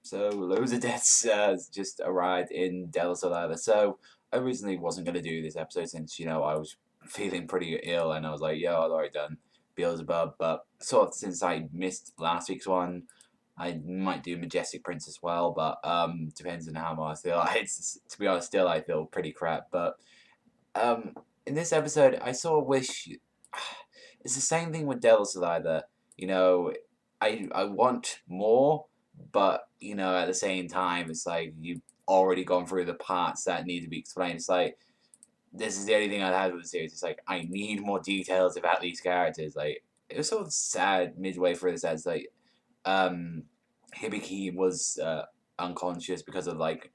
So loads of deaths just arrived in Del Solada. So I originally wasn't gonna do this episode since I was feeling pretty ill and I was like, yo, I'd already done Beelzebub, but sort of since I missed last week's one, I might do Majestic Prince as well, but depends on how much I feel. It's to be honest, still I feel pretty crap. But um in this episode, I sort of wish it's the same thing with Devil's Saliva. You know, I want more, but at the same time, it's like you've already gone through the parts that need to be explained. It's like this is the only thing I had with the series. It's like I need more details about these characters. Like it was sort of sad midway through this as like um Hibiki was unconscious because of like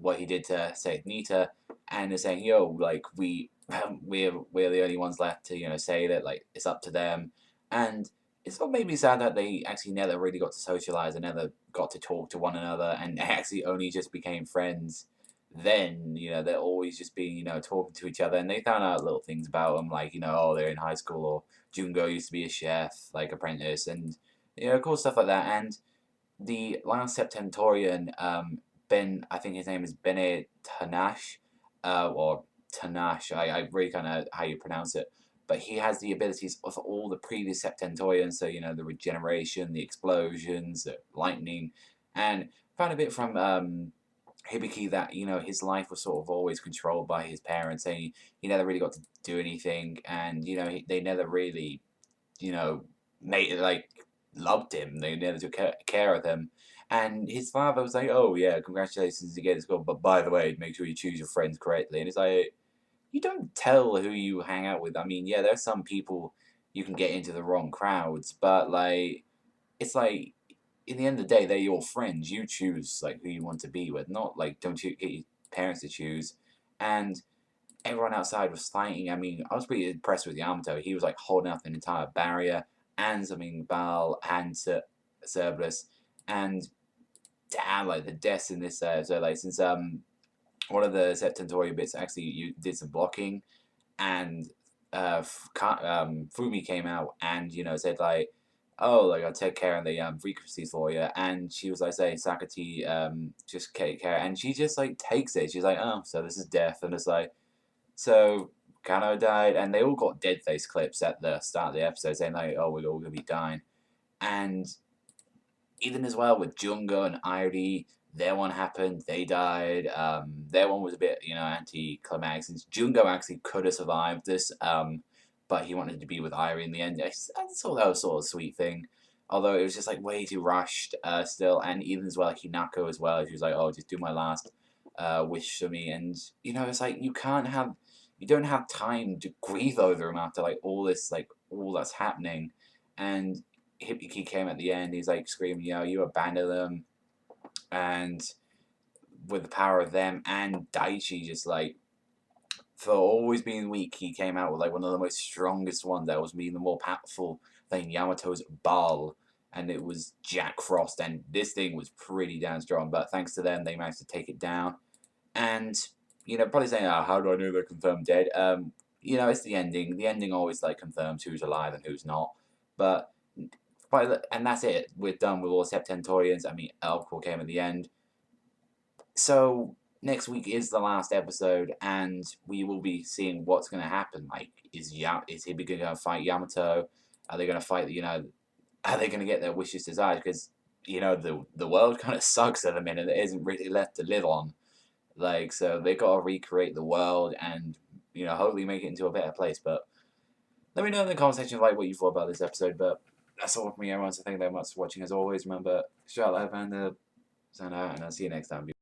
what he did to say Nita, and they're saying, "Yo, like we're the only ones left to say that like it's up to them," and it's what made me sad that they actually never really got to socialize and never got to talk to one another, and actually only just became friends. Then they're always just being talking to each other, and they found out little things about them, like oh, they're in high school, or Jungo used to be a chef, like apprentice, and cool stuff like that. And the last Septentorian, I think his name is Bene Tanash, or Tanash. I really kind of how you pronounce it, but he has the abilities of all the previous Septentorians. So the regeneration, the explosions, the lightning, and found a bit from Hibiki that his life was sort of always controlled by his parents, and he never really got to do anything, and they never really you know made it like loved him. They never took care of him. And his father was like, "Oh yeah, congratulations to get to school, but by the way, make sure you choose your friends correctly." And it's like, you don't tell who you hang out with. I mean, yeah, there's some people you can get into the wrong crowds, but like, it's like, in the end of the day, they're your friends. You choose like who you want to be with, not like don't you get your parents to choose. And everyone outside was fighting. I mean, I was pretty impressed with Yamato. He was like holding up an entire barrier, and something Bal and Cerberus, and damn, like the deaths in this. So like since one of the Septentorian bits actually you did some blocking, and Fumi came out and said like, "Oh, like I'll take care of the frequencies for you," and she was like saying, "Sakati, just take care," and she just like takes it. She's like, "Oh, so this is death," and it's like. So Kano died, and they all got dead face clips at the start of the episode saying like, "Oh, we're all gonna be dying," and even as well with Jungo and Irie, their one happened, they died. Their one was a bit anticlimactic since Jungo actually could have survived this, but he wanted to be with Irie in the end. I thought that was sort of a sweet thing. Although it was just like way too rushed still, and even as well Hinako as well. She was like, "Oh, just do my last wish for me," and it's like you don't have time to grieve over him after like all this like all that's happening, and Hibiki came at the end. He's like screaming, you abandoned them," and with the power of them and Daichi, just like for always being weak, he came out with like one of the most strongest ones that was being the more powerful than Yamato's Ball, and it was Jack Frost, and this thing was pretty damn strong. But thanks to them, they managed to take it down. And probably saying, "Oh, how do I know they're confirmed dead?" It's the ending. The ending always like confirms who's alive and who's not. But and that's it. We're done with all Septentorians. I mean, Elcor came at the end. So next week is the last episode, and we will be seeing what's going to happen. Like, is Hibiki going to fight Yamato? Are they going to fight? Are they going to get their wishes desired? Because the world kind of sucks at the minute. There isn't really left to live on. Like, so they got to recreate the world and hopefully make it into a better place. But let me know in the comment section like what you thought about this episode. But that's all from me, everyone. So thank you very much for watching. As always, remember, shout out and sign out, and I'll see you next time.